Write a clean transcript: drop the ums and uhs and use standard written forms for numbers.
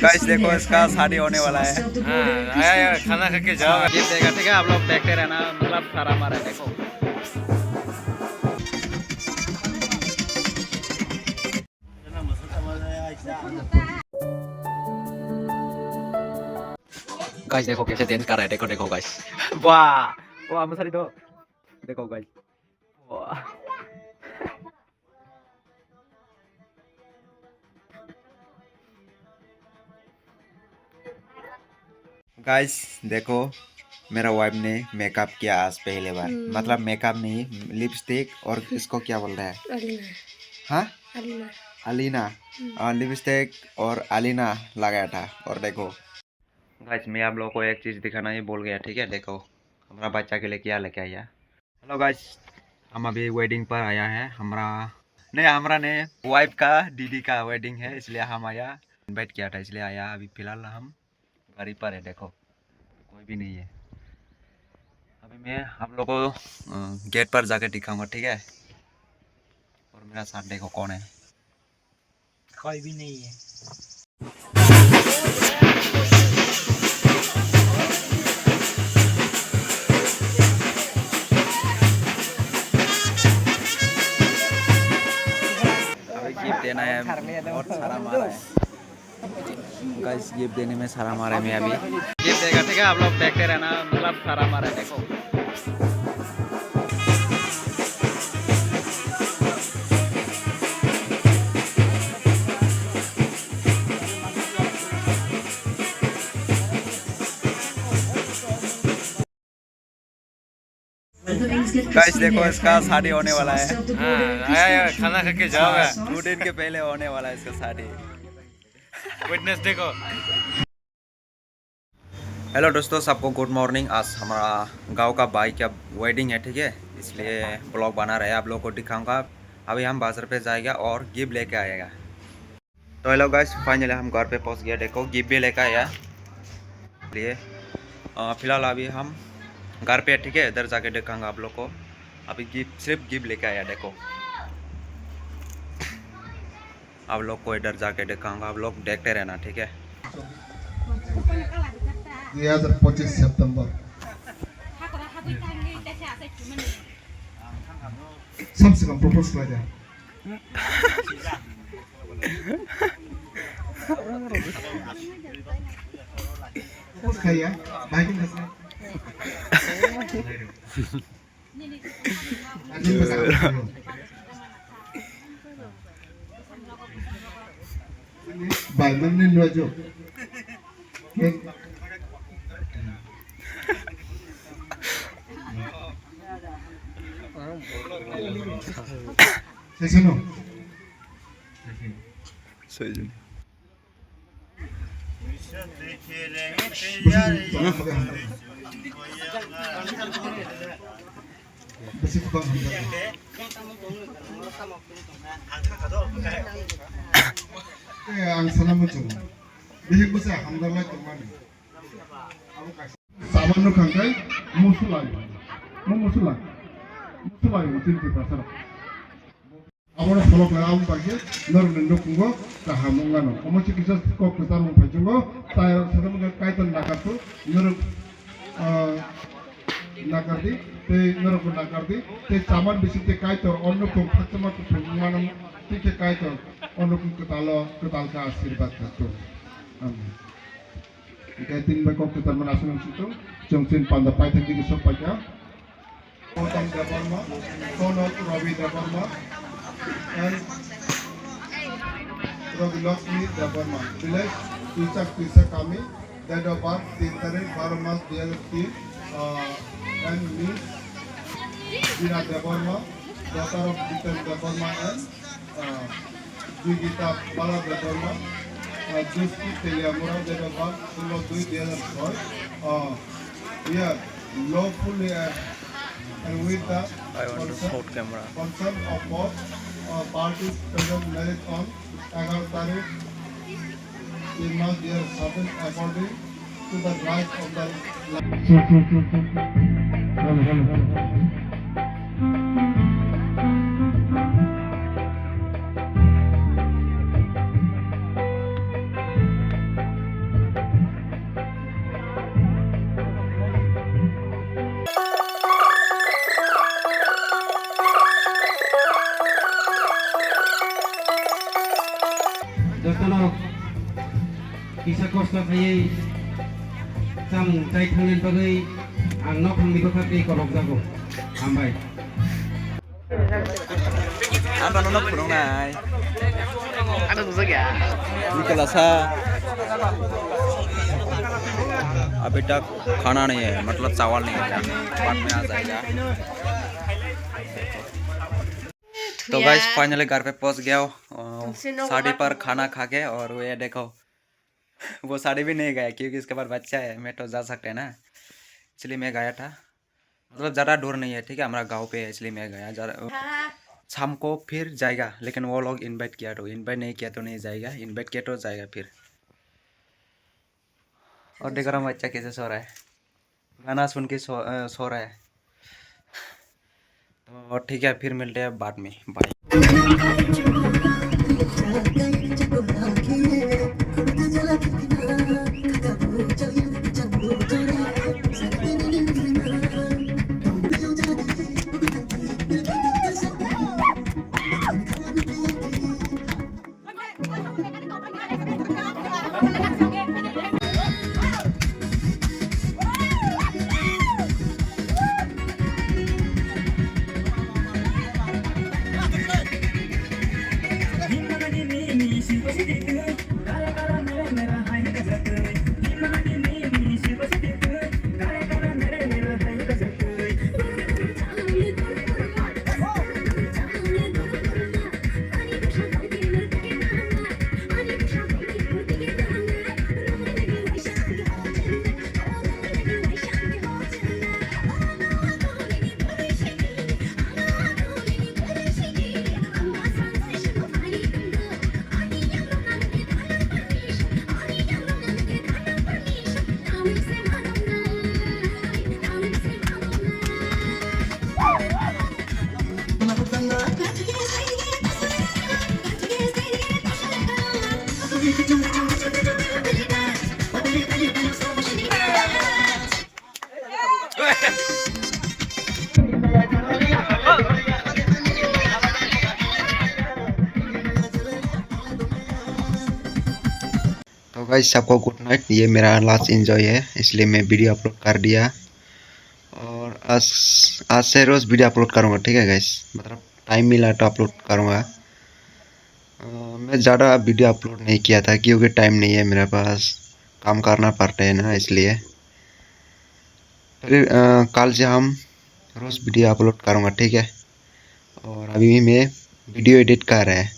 Guys देखो इसका शादी होने वाला है। आया खाना खा के जाओ। ये देगा ठीक है, आप लोग देखते रहना, मतलब सारा हमारा देखो। गाइस देखो कैसे डांस कर रहा है, देखो देखो गाइस। वाह वाह मसारी दो, देखो गाइस। वाह गाइस देखो मेरा वाइफ ने मेकअप किया आज पहले बार। मतलब मेकअप नहीं, लिपस्टिक और इसको क्या बोल रहा है? अलीना। हाँ अलीना। अलीना। और लिपस्टिक और अलीना लगाया था। और देखो गाइस मैं आप लोगों को एक चीज़ दिखाना ही भूल गया, ठीक है? देखो हमारा बच्चा के लिए क्या लेके आया। हेलो गाइस, हम अभी वेडिंग पर आया है। हमारा ने वाइफ का दीदी का वेडिंग है, इसलिए हम आया, इनवाइट किया था इसलिए आया। अभी फिलहाल हम गाड़ी पर है, देखो कोई भी नहीं है। अभी मैं आप लोगों को गेट पर जाके दिखाऊंगा, ठीक है? और मेरा साथ देखो कौन है। कोई भी नहीं है। अभी गिफ्ट देना है, बहुत सारा मारा है गाइस। गिफ्ट देने में सारा मारा है मैं अभी। गिफ्ट देगा ठीक है, आप लोग देखते रहना, मतलब सारा हमारा देखो। गाइस देखो इसका शादी होने वाला है। आया खाना खा के जाओ। 2 दिन के पहले होने वाला है इसका शादी। विटनेस देखो। हेलो दोस्तों, सबको गुड मॉर्निंग। आज हमारा गांव का भाई का वेडिंग है, ठीक है? इसलिए ब्लॉग बना रहे हैं, आप लोगों को दिखाऊंगा। अभी हम बाजार पे जाएगा और गिफ्ट लेके आएगा। तो हेलो गाइस, फाइनली हम घर पे पहुंच गया। देखो गिफ्ट भी लेके आया। इसलिए फिलहाल अभी हम घर पे, ठीक है? इधर जाके दिखाऊंगा आप लोग को। अभी गिफ्ट, सिर्फ गिफ्ट लेके आया। देखो आप लोग को इधर जाके दिखाऊंगा, आप लोग देखते रहना, ठीक है? 2025 September. Samsung propose like that. Kaya, baik ni saya. Anjing besar. Baik, mana ni aja. Sesino. Sejun. Ang sana mo chung. Bihig mo sa hamdallah tumani. Saman no kangkai musulai. Musulai. Musulai mutin di pasar. Amor follow lang pagi nor nendo kungo kahamungano. Omo chikisa ko kusar mo pajungo tayo sa mga kaitan nakatu nor nakardi te nor ko nakardi te saman bisite kaito onno ko phatama ko pungmanam tike kaito onno ko ketal ka आशीर्वाद kato. Amin. Kaitin ba ko ketar manasun situ jongsin pandapai thank you so much. Otang Devarma, Sonok Ravi Devarma, and Ravi Lakshmi Devarma. Village Tusak Tusak Kami, date of birth 3 Mas 2003, and me, Dina Devarma, daughter of Jitan Devarma and Jugita Bala Devarma, Juski Teliamura, date of birth 16/2/2004. We are lawfully and with the consent of both parties present marriage on 11 Tarikh in March 2007 according to the right of the bisa kosno khai sam chai thangin bagai ang nok hang niko khati korok jago ambai Ăn vào nó nốc của nó này. Ăn được rồi kìa. Đi cái là xa. अभी तक खाना नहीं है, मतलब चावल नहीं है, बाद में आ जाएगा। तो गाइस फाइनली घर पे पहुंच गया हूँ, साड़ी पर खाना खा के। और वो ये देखो वो साड़ी भी नहीं गया क्योंकि इसके बाद बच्चा है, मैं तो जा सकते हैं ना, इसलिए मैं गया था। मतलब ज़्यादा दूर नहीं है, ठीक है, हमारा गांव पे है, इसलिए मैं गया। शाम को फिर जाएगा, लेकिन वो लोग इनवाइट किया तो, इनवाइट नहीं किया तो नहीं जाएगा, इनवाइट किया तो जाएगा फिर। और देख रहा हूँ बच्चा कैसे सो रहा है, गाना सुन के सो रहा है। तो ठीक है, फिर मिलते हैं बाद में, बाय। तो गाइस सबको गुड नाइट। ये मेरा लास्ट एंजॉय है, इसलिए मैं वीडियो अपलोड कर दिया। और आज से रोज़ वीडियो अपलोड करूँगा, ठीक है गाइस, मतलब टाइम मिला तो अपलोड करूँगा। मैं ज़्यादा वीडियो अपलोड नहीं किया था क्योंकि टाइम नहीं है मेरे पास, काम करना पड़ता है ना, इसलिए। फिर कल से हम रोज़ वीडियो अपलोड करूँगा, ठीक है। और अभी मैं वीडियो एडिट कर रहा है।